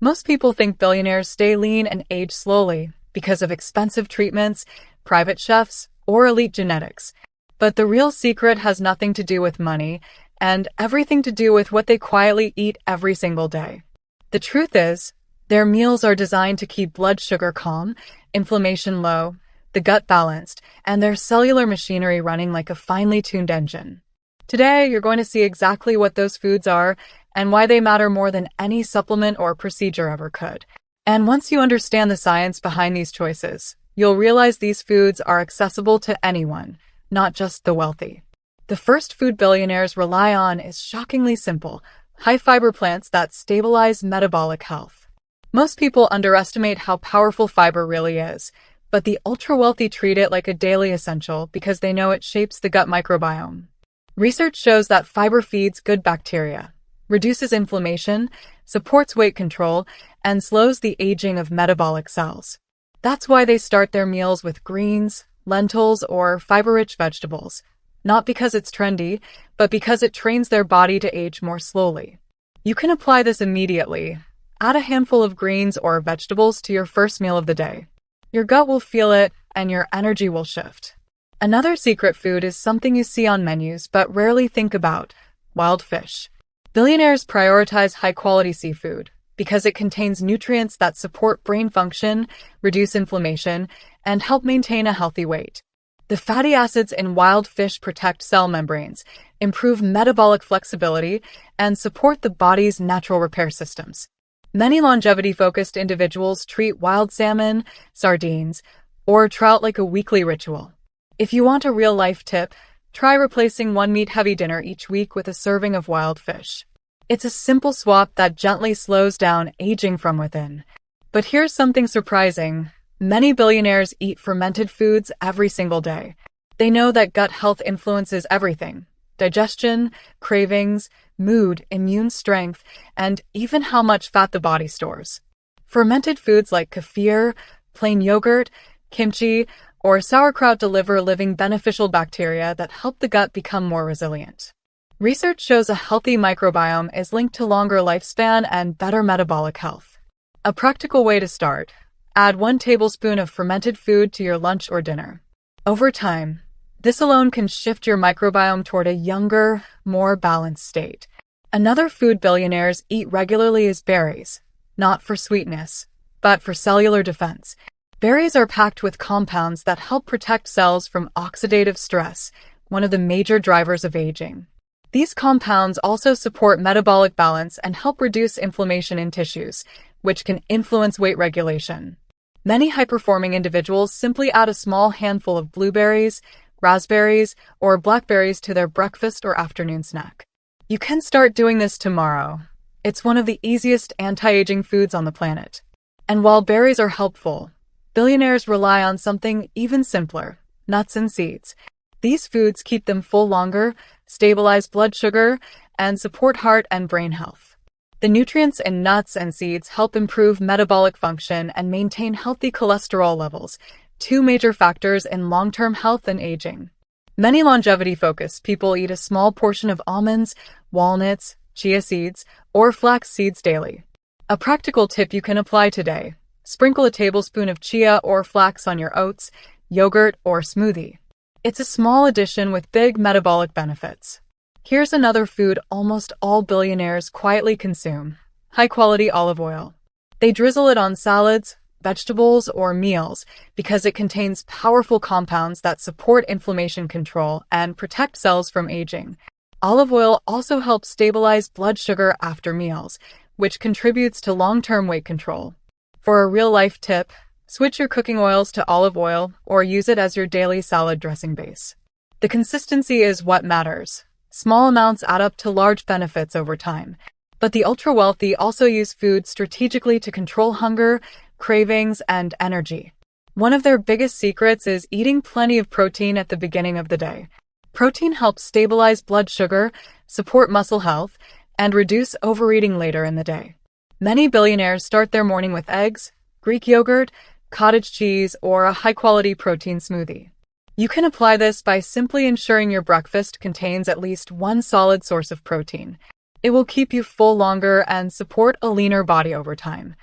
Most people think billionaires stay lean and age slowly because of expensive treatments, private chefs, or elite genetics. But the real secret has nothing to do with money and everything to do with what they quietly eat every single day. The truth is, their meals are designed to keep blood sugar calm, inflammation low, the gut balanced, and their cellular machinery running like a finely tuned engine. Today, you're going to see exactly what those foods are and why they matter more than any supplement or procedure ever could. And once you understand the science behind these choices, you'll realize these foods are accessible to anyone, not just the wealthy. The first food billionaires rely on is shockingly simple: high-fiber plants that stabilize metabolic health. Most people underestimate how powerful fiber really is, but the ultra-wealthy treat it like a daily essential because they know it shapes the gut microbiome. Research shows that fiber feeds good bacteria, reduces inflammation, supports weight control, and slows the aging of metabolic cells. That's why they start their meals with greens, lentils, or fiber-rich vegetables, not because it's trendy, but because it trains their body to age more slowly. You can apply this immediately. Add a handful of greens or vegetables to your first meal of the day. Your gut will feel it, and your energy will shift. Another secret food is something you see on menus but rarely think about: wild fish. Billionaires prioritize high-quality seafood because it contains nutrients that support brain function, reduce inflammation, and help maintain a healthy weight. The fatty acids in wild fish protect cell membranes, improve metabolic flexibility, and support the body's natural repair systems. Many longevity-focused individuals treat wild salmon, sardines, or trout like a weekly ritual. If you want a real-life tip, try replacing one meat-heavy dinner each week with a serving of wild fish. It's a simple swap that gently slows down aging from within. But here's something surprising. Many billionaires eat fermented foods every single day. They know that gut health influences everything: digestion, cravings, mood, immune strength, and even how much fat the body stores. Fermented foods like kefir, plain yogurt, kimchi, or sauerkraut deliver living beneficial bacteria that help the gut become more resilient. Research shows a healthy microbiome is linked to longer lifespan and better metabolic health. A practical way to start: add 1 tablespoon of fermented food to your lunch or dinner. Over time, this alone can shift your microbiome toward a younger, more balanced state. Another food billionaires eat regularly is berries, not for sweetness, but for cellular defense. Berries are packed with compounds that help protect cells from oxidative stress, one of the major drivers of aging. These compounds also support metabolic balance and help reduce inflammation in tissues, which can influence weight regulation. Many high-performing individuals simply add a small handful of blueberries, raspberries, or blackberries to their breakfast or afternoon snack. You can start doing this tomorrow. It's one of the easiest anti-aging foods on the planet. And while berries are helpful, billionaires rely on something even simpler: nuts and seeds. These foods keep them full longer, stabilize blood sugar, and support heart and brain health. The nutrients in nuts and seeds help improve metabolic function and maintain healthy cholesterol levels, 2 major factors in long-term health and aging. Many longevity-focused people eat a small portion of almonds, walnuts, chia seeds, or flax seeds daily. A practical tip you can apply today: sprinkle a tablespoon of chia or flax on your oats, yogurt, or smoothie. It's a small addition with big metabolic benefits. Here's another food almost all billionaires quietly consume: high-quality olive oil. They drizzle it on salads, vegetables, or meals because it contains powerful compounds that support inflammation control and protect cells from aging. Olive oil also helps stabilize blood sugar after meals, which contributes to long-term weight control. For a real-life tip, switch your cooking oils to olive oil or use it as your daily salad dressing base. The consistency is what matters. Small amounts add up to large benefits over time. But the ultra-wealthy also use food strategically to control hunger, cravings, and energy. One of their biggest secrets is eating plenty of protein at the beginning of the day. Protein helps stabilize blood sugar, support muscle health, and reduce overeating later in the day. Many billionaires start their morning with eggs, Greek yogurt, cottage cheese, or a high-quality protein smoothie. You can apply this by simply ensuring your breakfast contains at least one solid source of protein. It will keep you full longer and support a leaner body over time.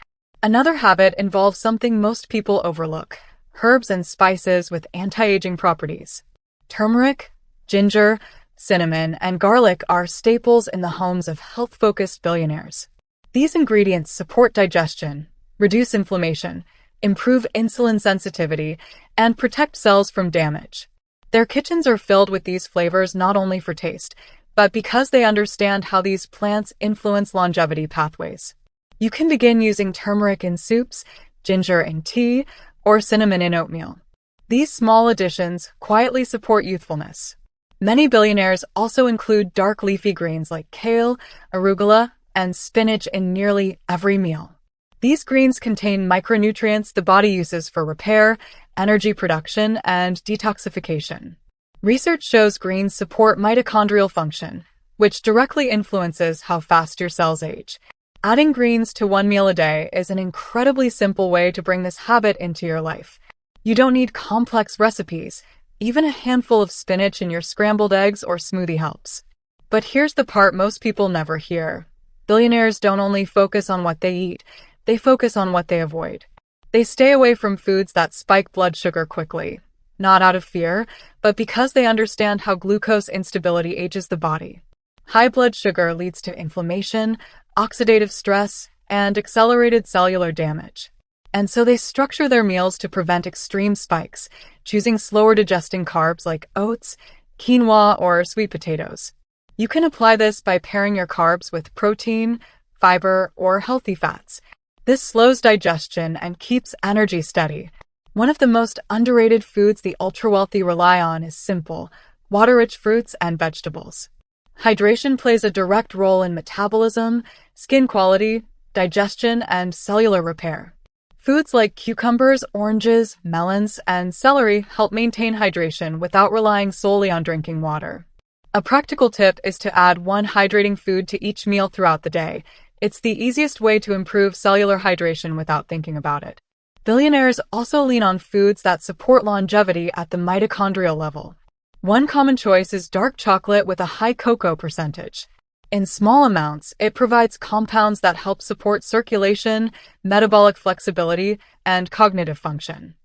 Another habit involves something most people overlook: herbs and spices with anti-aging properties. Turmeric, ginger, cinnamon, and garlic are staples in the homes of health-focused billionaires. These ingredients support digestion, reduce inflammation, improve insulin sensitivity, and protect cells from damage. Their kitchens are filled with these flavors not only for taste, but because they understand how these plants influence longevity pathways. You can begin using turmeric in soups, ginger in tea, or cinnamon in oatmeal. These small additions quietly support youthfulness. Many billionaires also include dark leafy greens like kale, arugula, and spinach in nearly every meal. These greens contain micronutrients the body uses for repair, energy production, and detoxification. Research shows greens support mitochondrial function, which directly influences how fast your cells age. Adding greens to one meal a day is an incredibly simple way to bring this habit into your life. You don't need complex recipes. Even a handful of spinach in your scrambled eggs or smoothie helps. But here's the part most people never hear. Billionaires don't only focus on what they eat, they focus on what they avoid. They stay away from foods that spike blood sugar quickly, not out of fear, but because they understand how glucose instability ages the body. High blood sugar leads to inflammation, oxidative stress, and accelerated cellular damage. And so they structure their meals to prevent extreme spikes, choosing slower digesting carbs like oats, quinoa, or sweet potatoes. You can apply this by pairing your carbs with protein, fiber, or healthy fats. This slows digestion and keeps energy steady. One of the most underrated foods the ultra-wealthy rely on is simple, water-rich fruits and vegetables. Hydration plays a direct role in metabolism, skin quality, digestion, and cellular repair. Foods like cucumbers, oranges, melons, and celery help maintain hydration without relying solely on drinking water. A practical tip is to add one hydrating food to each meal throughout the day. It's the easiest way to improve cellular hydration without thinking about it. Billionaires also lean on foods that support longevity at the mitochondrial level. One common choice is dark chocolate with a high cocoa percentage. In small amounts, it provides compounds that help support circulation, metabolic flexibility, and cognitive function.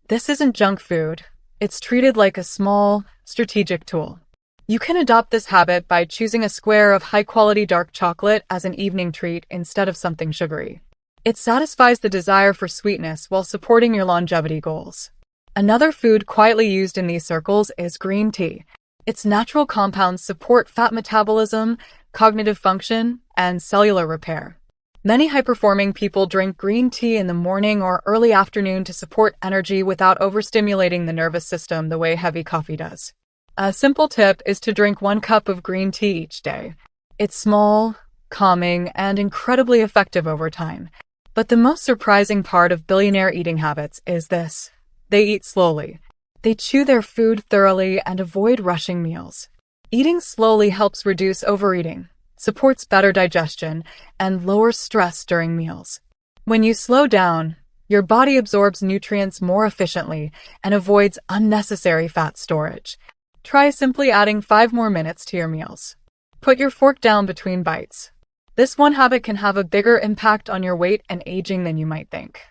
This isn't junk food. It's treated like a small, strategic tool. You can adopt this habit by choosing a square of high-quality dark chocolate as an evening treat instead of something sugary. It satisfies the desire for sweetness while supporting your longevity goals. Another food quietly used in these circles is green tea. Its natural compounds support fat metabolism, cognitive function, and cellular repair. Many high-performing people drink green tea in the morning or early afternoon to support energy without overstimulating the nervous system the way heavy coffee does. A simple tip is to drink 1 cup of green tea each day. It's small, calming, and incredibly effective over time. But the most surprising part of billionaire eating habits is this: they eat slowly. They chew their food thoroughly and avoid rushing meals. Eating slowly helps reduce overeating, supports better digestion, and lowers stress during meals. When you slow down, your body absorbs nutrients more efficiently and avoids unnecessary fat storage. Try simply adding 5 more minutes to your meals. Put your fork down between bites. This one habit can have a bigger impact on your weight and aging than you might think.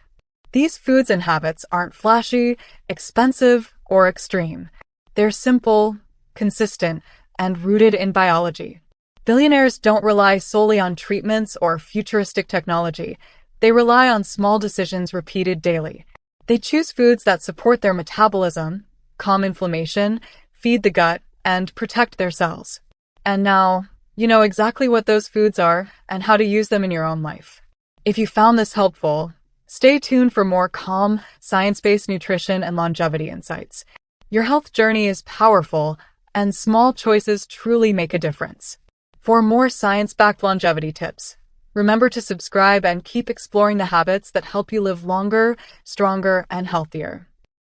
These foods and habits aren't flashy, expensive, or extreme. They're simple, consistent, and rooted in biology. Billionaires don't rely solely on treatments or futuristic technology. They rely on small decisions repeated daily. They choose foods that support their metabolism, calm inflammation, feed the gut, and protect their cells. And now, you know exactly what those foods are and how to use them in your own life. If you found this helpful, stay tuned for more calm, science-based nutrition and longevity insights. Your health journey is powerful, and small choices truly make a difference. For more science-backed longevity tips, remember to subscribe and keep exploring the habits that help you live longer, stronger, and healthier.